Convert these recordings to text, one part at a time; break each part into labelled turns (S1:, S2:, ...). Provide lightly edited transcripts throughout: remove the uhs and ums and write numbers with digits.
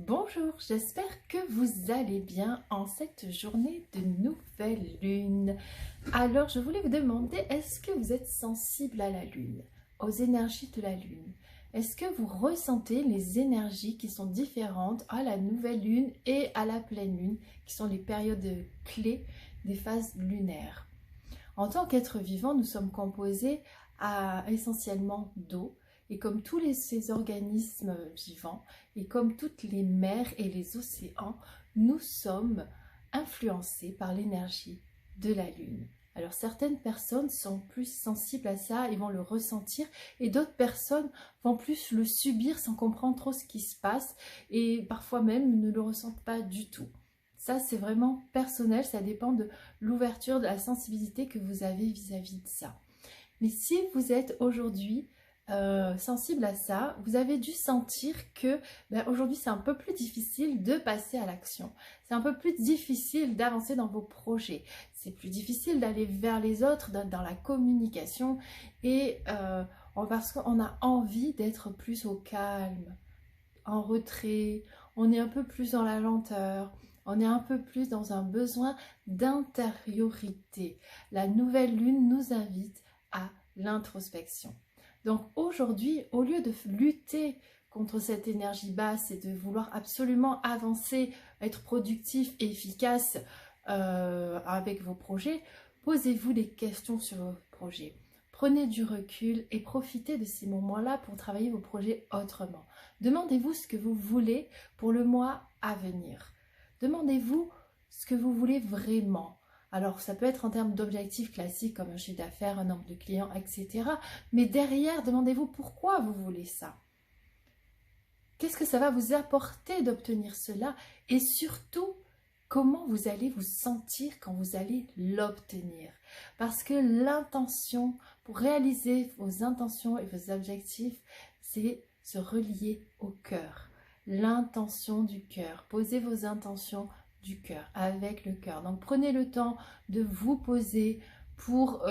S1: Bonjour, j'espère que vous allez bien en cette journée de nouvelle lune. Alors, je voulais vous demander, est-ce que vous êtes sensible à la lune, aux énergies de la lune? Est-ce que vous ressentez les énergies qui sont différentes à la nouvelle lune et à la pleine lune, qui sont les périodes clés des phases lunaires? En tant qu'être vivant, nous sommes composés essentiellement d'eau. Et comme ces organismes vivants, et comme toutes les mers et les océans, nous sommes influencés par l'énergie de la Lune. Alors certaines personnes sont plus sensibles à ça, ils vont le ressentir, et d'autres personnes vont plus le subir sans comprendre trop ce qui se passe, et parfois même ne le ressentent pas du tout. Ça, c'est vraiment personnel, ça dépend de l'ouverture, de la sensibilité que vous avez vis-à-vis de ça. Mais si vous êtes aujourd'hui sensible à ça, vous avez dû sentir que aujourd'hui c'est un peu plus difficile de passer à l'action. C'est un peu plus difficile d'avancer dans vos projets. C'est plus difficile d'aller vers les autres dans la communication et parce qu'on a envie d'être plus au calme, en retrait, on est un peu plus dans la lenteur. On est un peu plus dans un besoin d'intériorité. La nouvelle lune nous invite à l'introspection. Donc aujourd'hui, au lieu de lutter contre cette énergie basse et de vouloir absolument avancer, être productif et efficace avec vos projets, posez-vous des questions sur vos projets. Prenez du recul et profitez de ces moments-là pour travailler vos projets autrement. Demandez-vous ce que vous voulez pour le mois à venir. Demandez-vous ce que vous voulez vraiment. Alors, ça peut être en termes d'objectifs classiques comme un chiffre d'affaires, un nombre de clients, etc. Mais derrière, demandez-vous pourquoi vous voulez ça. Qu'est-ce que ça va vous apporter d'obtenir cela? Et surtout, comment vous allez vous sentir quand vous allez l'obtenir? Parce que l'intention, pour réaliser vos intentions et vos objectifs, c'est se relier au cœur. L'intention du cœur. Posez vos intentions du cœur, avec le cœur. Donc prenez le temps de vous poser pour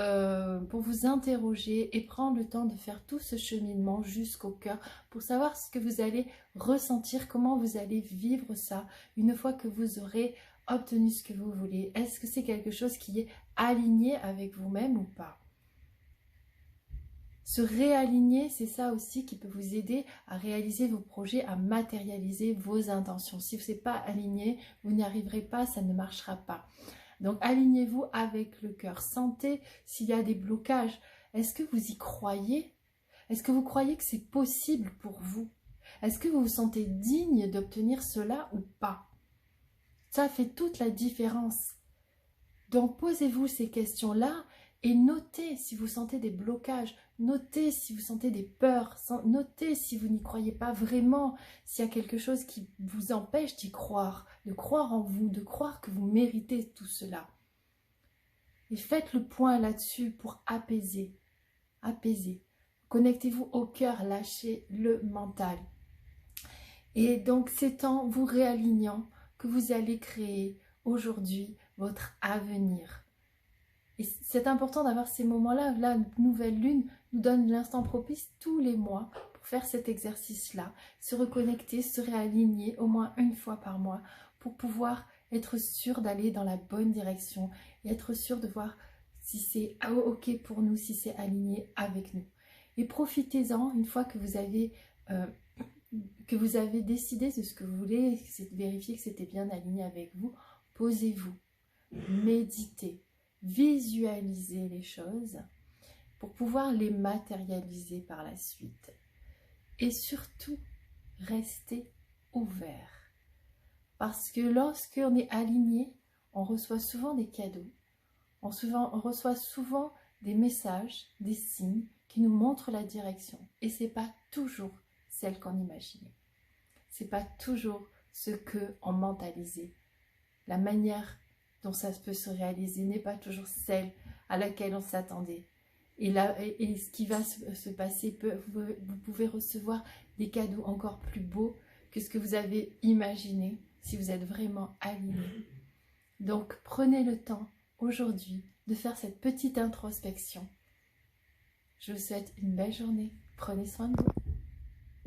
S1: vous interroger et prendre le temps de faire tout ce cheminement jusqu'au cœur pour savoir ce que vous allez ressentir, comment vous allez vivre ça une fois que vous aurez obtenu ce que vous voulez. Est-ce que c'est quelque chose qui est aligné avec vous-même ou pas? Se réaligner, c'est ça aussi qui peut vous aider à réaliser vos projets, à matérialiser vos intentions. Si vous n'êtes pas aligné, vous n'y arriverez pas, ça ne marchera pas. Donc alignez-vous avec le cœur. Sentez s'il y a des blocages. Est-ce que vous y croyez? Est-ce que vous croyez que c'est possible pour vous? Est-ce que vous vous sentez digne d'obtenir cela ou pas? Ça fait toute la différence. Donc posez-vous ces questions-là et notez si vous sentez des blocages, notez si vous sentez des peurs, notez si vous n'y croyez pas vraiment, s'il y a quelque chose qui vous empêche d'y croire, de croire en vous, de croire que vous méritez tout cela. Et faites le point là-dessus pour apaiser, apaiser. Connectez-vous au cœur, lâchez le mental. Et donc c'est en vous réalignant que vous allez créer aujourd'hui votre avenir. Et c'est important d'avoir ces moments-là. La nouvelle lune nous donne l'instant propice tous les mois pour faire cet exercice-là, se reconnecter, se réaligner au moins une fois par mois pour pouvoir être sûr d'aller dans la bonne direction et être sûr de voir si c'est OK pour nous, si c'est aligné avec nous. Et profitez-en une fois que vous avez décidé de ce que vous voulez, vérifier que c'était bien aligné avec vous. Posez-vous, méditez. Visualiser les choses pour pouvoir les matérialiser par la suite. Et surtout, restez ouvert. Parce que lorsqu'on est aligné, on reçoit souvent des cadeaux. On reçoit souvent des messages, des signes qui nous montrent la direction. Et ce n'est pas toujours celle qu'on imaginait. Ce n'est pas toujours ce qu'on mentalisait. La manière dont ça peut se réaliser n'est pas toujours celle à laquelle on s'attendait. Et ce qui va se passer, vous pouvez recevoir des cadeaux encore plus beaux que ce que vous avez imaginé si vous êtes vraiment aligné. Donc prenez le temps aujourd'hui de faire cette petite introspection. Je vous souhaite une belle journée. Prenez soin de vous.